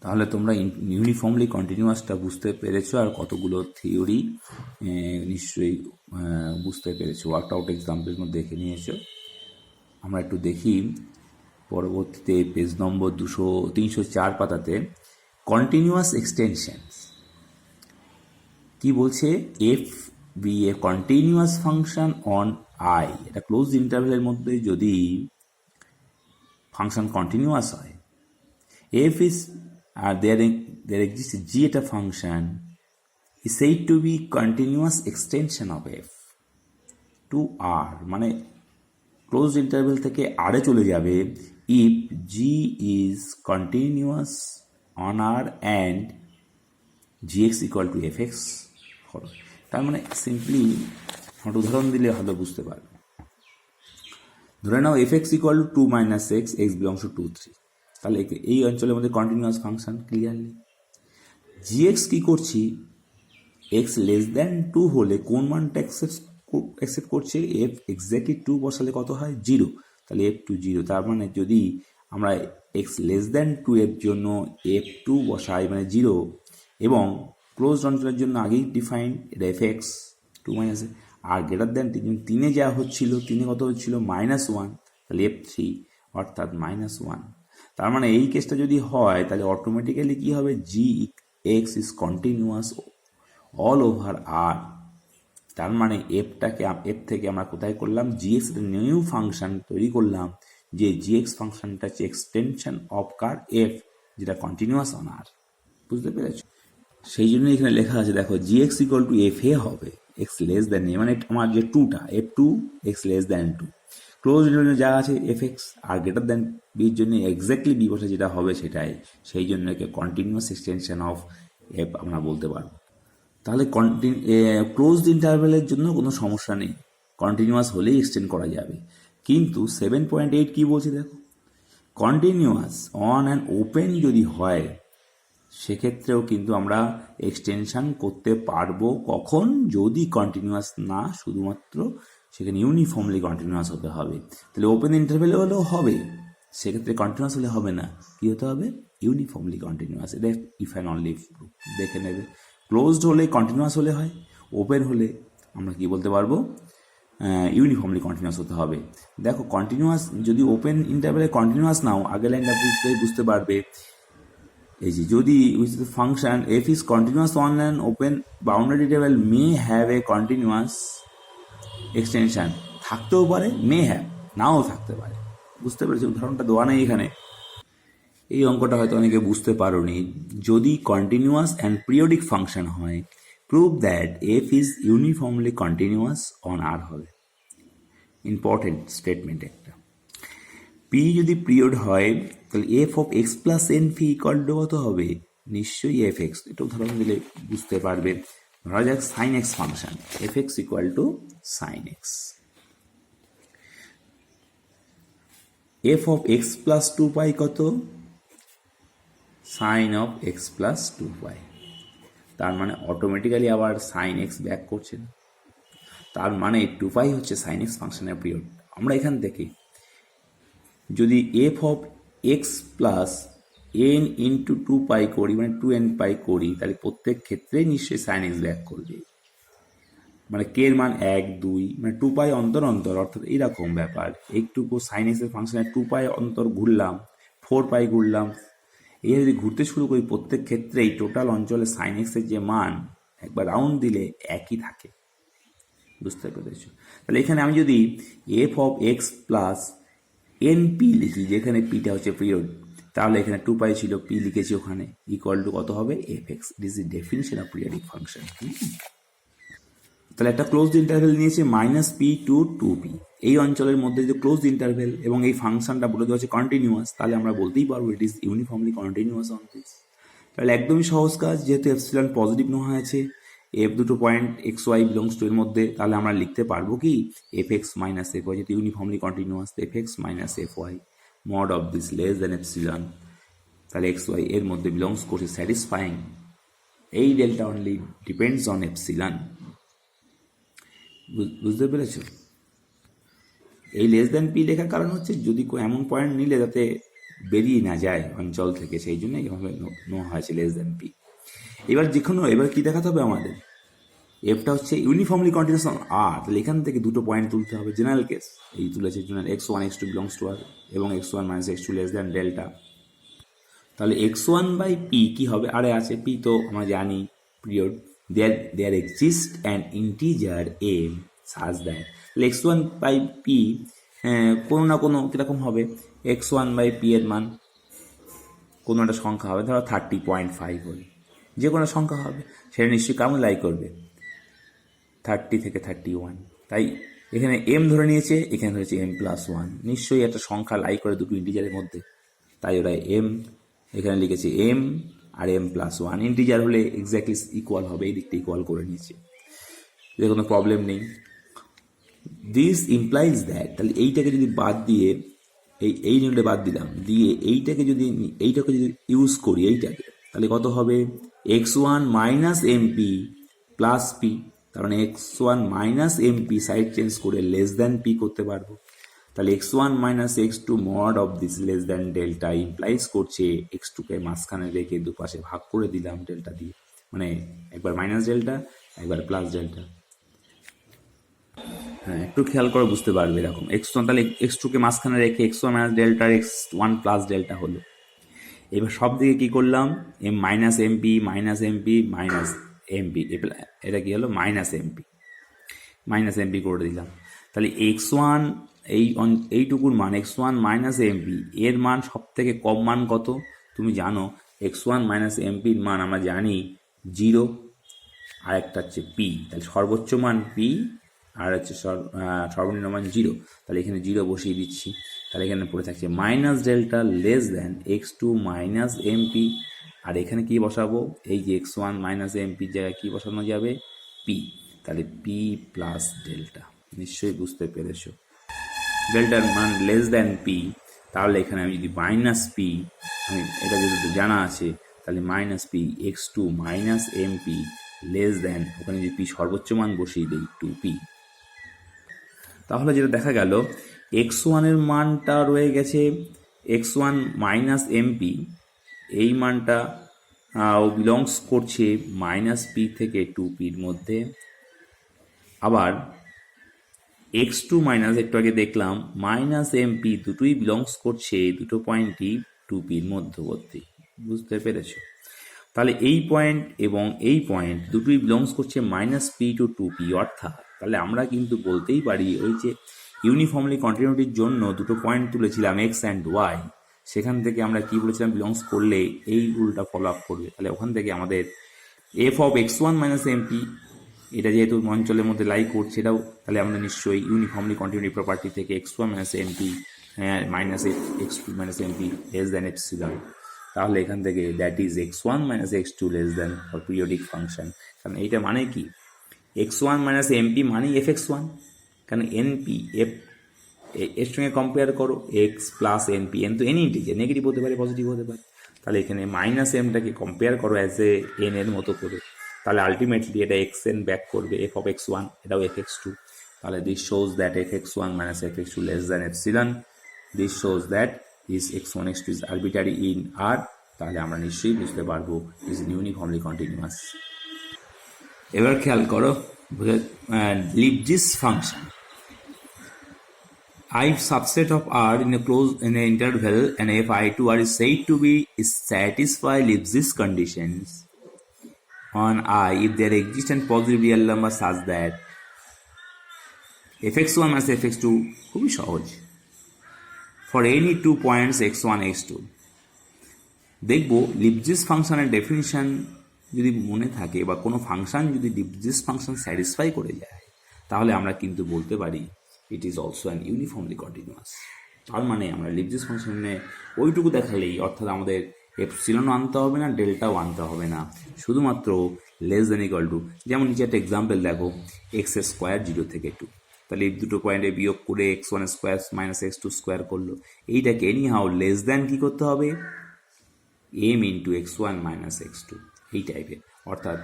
তাহলে তোমরা ইউনিফর্মলি কন্টিনিউয়াসটা বুঝতে পেরেছো, আর কতগুলো থিওরি নিশ্চয়ই বুঝতে পেরেছো, ওয়ার্কআউট এক্সাম্পলের মধ্যে দেখে নিয়েছো। আমরা একটু দেখি পরবর্তীতে পেজ নম্বর 304 পাতাতে কন্টিনিউয়াস এক্সটেনশনস কি বলছে। F be a continuous function on I, এটা ক্লোজ ইন্টারভ্যালের মধ্যে যদি ফাংশন কন্টিনিউয়াস হয়, f is R there exists g at a function is said to be continuous extension of f to r, মানে close interval থেকে r এ চলে যাবে if g is continuous on r and gx equal to fx। তার মানে simply একটা উদাহরণ দিলে হয়তো বুঝতে পারবে। ধরে নাও fx equal to 2 minus x, x belongs to 2 3, তাহলে এই অঞ্চলের মধ্যে কন্টিনিউয়াস ফাংশন ক্লিয়ারলি। gx কি করছি, x লেস দ্যান 2 হলে কোন মানটা অ্যাকসেপ্ট করছে, f এক্স্যাক্টলি 2 বসালে কত হয় 0, তাহলে f2 0। তার মানে যদি আমরা x লেস দ্যান 2 এর জন্য f2 বসাই মানে 0, এবং ক্লোজ অঞ্চলের জন্য আগেই ডিফাইন এটা fx 2 মাইনাস, আর গ্রেটার দ্যান 3 যা হচ্ছিল 3 কত হচ্ছিল -1, তাহলে f3 অর্থাৎ -1। তার মানে এই কেসটা যদি হয় তাহলে অটোমেটিক্যালি কি হবে, gx is continuous all over R. তার মানে এফ থেকে আমরা কোথায় করলাম, gx এর নিউ ফাংশন তৈরি করলাম, যে gx ফাংশনটা হচ্ছে এক্সটেনশন অফ কার f, যেটা কন্টিনিউয়াস অন আর। বুঝতে পেরেছ? সেই জন্য এখানে লেখা আছে দেখো, gx ইকুয়াল টু এফ এ হবে x লেস দ্যান এ, মানে আমার যে 2টা f2 x লেস দ্যান 2, ক্লোজ ইন্টারভ্যালে যা আছে fx, আর গ্রেটার দ্যান বির জন্য এক্স্যাক্টলি বি বসে যেটা হবে সেটাই, সেই জন্য একে কন্টিনিউয়াস এক্সটেনশন অফ এফ আমরা বলতে পারবো। তাহলে ক্লোজড ইন্টারভ্যালের জন্য কোনো সমস্যা নেই, কন্টিনিউয়াস হলেই এক্সটেন্ড করা যাবে। কিন্তু 7.8 কি বলছে দেখো, কন্টিনিউয়াস অন অ্যান্ড ওপেন যদি হয় সেক্ষেত্রেও কিন্তু আমরা এক্সটেনশন করতে পারবো। কখন? যদি কন্টিনিউয়াস না, শুধুমাত্র সেখানে ইউনিফর্মলি কন্টিনিউয়াস হতে হবে। তাহলে ওপেন ইন্টারভ্যালে হলেও হবে, সেক্ষেত্রে কন্টিনিউয়াস হলে হবে না, কী হতে হবে, ইউনিফর্মলি কন্টিনিউয়াস। এটা ইফ অ্যান্ড অনলি ইফ দেখে নেবে। ক্লোজড হলে কন্টিনিউয়াস হলে হয়, ওপেন হলে আমরা কি বলতে পারবো, ইউনিফর্মলি কন্টিনিউয়াস হতে হবে। দেখো কন্টিনিউয়াস যদি ওপেন ইন্টারভ্যালে কন্টিনিউয়াস নাও, আগের লাইনটা বুঝতে পারবে, এই যে যদি function F is continuous on an open boundary interval may have a continuous extension, থাকতেও পারে, মে হ্যাভ নাও থাকতে পারে। বুঝতে পেরেছি? উদাহরণটা দেওয়া নেই এখানে। এই অঙ্কটা হয়তো অনেকে বুঝতে পারোনি। যদি কন্টিনিউয়াস অ্যান্ড পিরিয়ডিক ফাংশন হয়, prove that f is uniformly continuous on R হবে। ইম্পর্টেন্ট স্টেটমেন্ট একটা। পি যদি পিরিয়ড হয় তাহলে f of x plus n P equal to কত হবে, নিশ্চয়ই এফ এক্স। এটা উদাহরণ দিলে বুঝতে পারবে। ধরা যাক sine x function, f x equal to sine x. F of x plus 2 pi কত, sine of x plus 2 pi. তার মানে অটোমেটিক্যালি আবার সাইন এক্স ব্যাক করছে না, তার মানে 2 পাই হচ্ছে সাইন এক্স ফাংশনের পিরিয়ড। আমরা এখান থেকে যদি F of x plus N into 2 পাই করি, মানে 2n পাই করি, তাহলে প্রত্যেক ক্ষেত্রেই নিশ্চয়ই সাইন এক্স ব্যাক করবে। মানে কে এর মান 1 2, মানে 2 পাই অন্তর অন্তর, অর্থাৎ এইরকম ব্যাপার। একটুকু সাইন এক্সের ফাংশনের 2 পাই অন্তর ঘুরলাম, 4 পাই ঘুরলাম, এই যদি ঘুরতে শুরু করি প্রত্যেক ক্ষেত্রেই টোটাল অঞ্চলে সাইন এক্সের যে মান একবার রাউন্ড দিলে একই থাকে। বুঝতে পেরেছো? তাহলে এখানে আমি যদি F of x plus N P লিখি, যেখানে পিটা হচ্ছে পিরিয়ড, তাহলে এখানে 2 পাই ছিল, পি লিখেছি ওখানে, ইকুয়াল টু কত হবে, F x. It is the definition of periodic function. তাহলে একটা ক্লোজড ইন্টারভ্যাল নিয়েছে -p to 2p, এই অঞ্চলের মধ্যে যে ক্লোজড ইন্টারভ্যাল এবং এই ফাংশনটা বলে দেওয়া হচ্ছে কন্টিনিউয়াস, তাহলে আমরা বলতেই পারবো it is uniformly continuous on this. তাহলে একদমই সহজ কাজ, যেহেতু এপসিলন পজিটিভ নেওয়া হয়েছে, এফ দুটো point x y belongs to এর মধ্যে, তাহলে আমরা লিখতে পারবো কি, f x minus f y, যেহেতু uniformly continuous, f x minus f y mod of this less then epsilon. তাহলে এক্স ওয়াই এর মধ্যে বিলংস করছে স্যাটিসফাইং এই delta only depends on epsilon. বুঝতে পেরেছ? এই লেস দেন পি লেখার কারণ হচ্ছে যদি এমন পয়েন্ট নিলে যাতে বেরিয়ে না যায় অঞ্চল থেকে, সেই জন্য এইভাবে নেওয়া হয়েছে লেস দ্যান পি। এবার এবার কি দেখাতে হবে আমাদের, এফটা হচ্ছে ইউনিফর্মলি কন্টিনিউয়াস অন আর, তাহলে এখান থেকে দুটো পয়েন্ট তুলতে হবে। জেনারেল কেস এই তুলেছে, general x1 x2 belongs to আর এবং x1 minus x2 less than delta. তাহলে x1 বাই পি কী হবে, আরে আছে পি তো আমরা জানি period, there exist an integer M such that, তাহলে x1 বাই পি কোনো না কোনো কীরকম হবে, x1 বাই পি এর মান কোনো একটা সংখ্যা হবে, ধরো 30.5 হলে যে কোনো সংখ্যা হবে, সেটা নিশ্চয়ই কেমন লাই করবে 30 থেকে 31। তাই এখানে এম ধরে নিয়েছে, এখানে ধরেছে m+1, নিশ্চয়ই একটা সংখ্যা লাই করে দুটো ইন্টিজারের মধ্যে, তাই ওরা এম এখানে লিখেছে এম আর m+1, ইন্টিজার হলে এক্স্যাক্টলি ইকুয়াল হবে, এই দিকটা ইকুয়াল করে নিয়েছে, যে কোনো প্রবলেম নেই। দিস ইমপ্লাইজ দ্যাট, তাহলে এইটাকে যদি বাদ দিয়ে এই নিয়মটা বাদ দিলাম, দিয়ে এইটাকে যদি ইউজ করি এইটাকে, তাহলে কত হবে x1 minus MP plus P, তার মানে x1 minus MP side change করে লেস দ্যান পি করতে পারবো। তাহলে x1 minus x2 mod of this less than delta implies করছে x2 কে মাঝখানে রেখে দুপাশে ভাগ করে দিলাম ডেল্টা দিয়ে, মানে একবার মাইনাস ডেল্টা একবার প্লাস ডেল্টা। হ্যাঁ, একটু খেয়াল করে বুঝতে পারবে এরকম x1, তাহলে x2 কে মাঝখানে রেখে x1 minus delta x1 plus delta হলো। এবার সব দিকে কি করলাম, M minus MP minus MP minus MP, এটা কি হলো মাইনাস এমপি করে দিলাম। তাহলে x1 এইটুকুর মান x1 মাইনাস এমপি এর মান সব থেকে কম মান কত তুমি জানো, x1 মাইনাস এমপির মান আমরা জানি 0, আর একটা হচ্ছে পি, তাহলে সর্বোচ্চ মান পি আর হচ্ছে সর্বনিম্ন মান 0, তাহলে এখানে 0 বসিয়ে দিচ্ছি। তাহলে এখানে পড়ে থাকছে minus delta less than x2 minus MP, আর এখানে কি বসাবো, এই যে x1 মাইনাস এমপির জায়গায় কি বসানো যাবে, পি, তাহলে পি প্লাস ডেল্টা। নিশ্চয়ই বুঝতে পেরেছো, ডেল্টার মান লেস দ্যান পি, তাহলে এখানে আমি যদি মাইনাস পি, আমি এটা যদি জানা আছে, তাহলে minus P x2 minus MP less than, ওখানে যদি পি সর্বোচ্চ মান বসিয়ে দিই 2p, তাহলে যেটা দেখা গেল x1 এর মানটা রয়ে গেছে x1 মাইনাস এমপি, এই মানটা বিলংস করছে মাইনাস পি থেকে 2pর মধ্যে, আবার x2 মাইনাস একটু আগে দেখলাম মাইনাস এমপি, দুটোই বিলংস করছে দুটো পয়েন্টই 2pর মধ্যবর্তী। বুঝতে পেরেছো, তাহলে এই পয়েন্ট এবং এই পয়েন্ট দুটোই বিলংস করছে মাইনাস পি টু 2p, অর্থাৎ তাহলে আমরা কিন্তু বলতেই পারি ওই যে ইউনিফর্মলি কন্টিনিউটির জন্য দুটো পয়েন্ট তুলেছিলাম x অ্যান্ড y, সেখান থেকে আমরা কি বলেছিলাম, বিলংস করলে এই রুলটা ফলো আপ করবে। তাহলে ওখান থেকে আমাদের F of x1 minus MP, এটা যেহেতু অঞ্চলের মধ্যে লাই করছে, এটাও তাহলে আমরা নিশ্চয়ই ইউনিফর্মলি কন্টিনিউটি প্রপার্টি থেকে x1 minus MP minus x2 minus MP less than epsilon, তাহলে এখান থেকে that is x1 minus x2 less than for periodic function. কারণ এইটা মানে কি, x1 মাইনাস এমপি মানেই fx1, কারণ এনপি এর সঙ্গে কম্পেয়ার করো x প্লাস এনপি, এন তো এন ইন্টিজার, নেগেটিভ হতে পারে পজিটিভ হতে পারে, তাহলে এখানে মাইনাস এমটাকে কম্পেয়ার করো অ্যাজ এ এন এর মতো করে, তাহলে আলটিমেটলি এটা এক্স এন ব্যাক করবে এফ অফ x1, এটাও fx2, তাহলে this shows that fx1 minus fx2 less than epsilon, this shows that is x1 x2 is arbitrary in R, তাহলে আমরা নিশ্চয়ই বুঝতে পারবো is ইউনিফর্মলি কন্টিনিউয়াস। এবার খেয়াল করো লিপজিস function, if subset of R in an interval and if I to R is said to be satisfy Lipschitz conditions on I if there exist and positive real number such that fx1 minus fx2, খুবই সহজ, for any 2 points x1 x2, দেখবো লিপজিস ফাংশনের definition যদি মনে থাকে বা কোনো function যদি লিপজিস ফাংশন স্যাটিসফাই করে যায়, তাহলে আমরা কিন্তু বলতে পারি it is also an uniformly continuous. তার মানে আমরা লিপজিস ফাংশনে ওইটুকু দেখালেই, অর্থাৎ আমাদের এপসিলনও আনতে হবে না, ডেল্টাও আনতে হবে না, শুধুমাত্র লেস দেন ইকুয়াল টু, যেমন নিচে একটা এক্সাম্পল দেখো x স্কোয়ার 0 থেকে 2, তাহলে এই দুটো পয়েন্টে বিয়োগ করে x1 square minus x2 square করলো, এইটাকে এনি হাউ লেস দেন কী করতে হবে, m into x1 minus x2, এই টাইপের, অর্থাৎ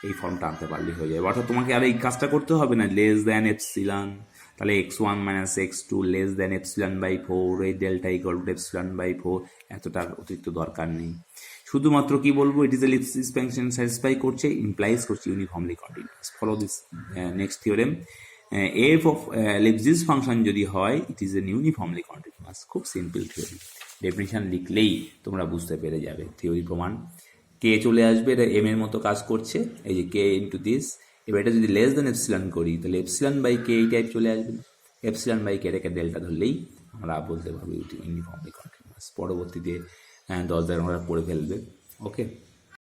এই ফর্মটা আনতে পারলেই হয়ে যাবে। অর্থাৎ তোমাকে আর এই কাজটা করতে হবে না লেস দেন এপসিলন, তাহলে x1 minus x2 less then epsilon by 4, এই delta equal to epsilon by 4, এতটার অতিরিক্ত দরকার নেই। শুধুমাত্র কি বলবো, it is a Lipschitz function satisfy করছে, ইমপ্লাইজ করছে uniformly continuous. Follow this next theorem. F of Lipschitz function যদি হয়, it is an uniformly continuous. খুব সিম্পল থিওরি, ডেফিনিশন লিখলেই তোমরা বুঝতে পেরে যাবে। থিওরি প্রমাণ, কে চলে আসবে, এটা এম এর মতো কাজ করছে, এই যে কে ইন্টু দিস। এবার এটা যদি লেস দেন এপসিলন করি, তাহলে এপসিলন বাই কে এই টাইপ চলে আসবে। এপসিলন বাই কে রেখে ডেল্টা ধরলেই আমরা বলতে পারবো ইউনিফর্মলি কন্টিনিউয়াস। পরবর্তীতে 10 জায়গায় আমরা পড়ে ফেলবে। ওকে।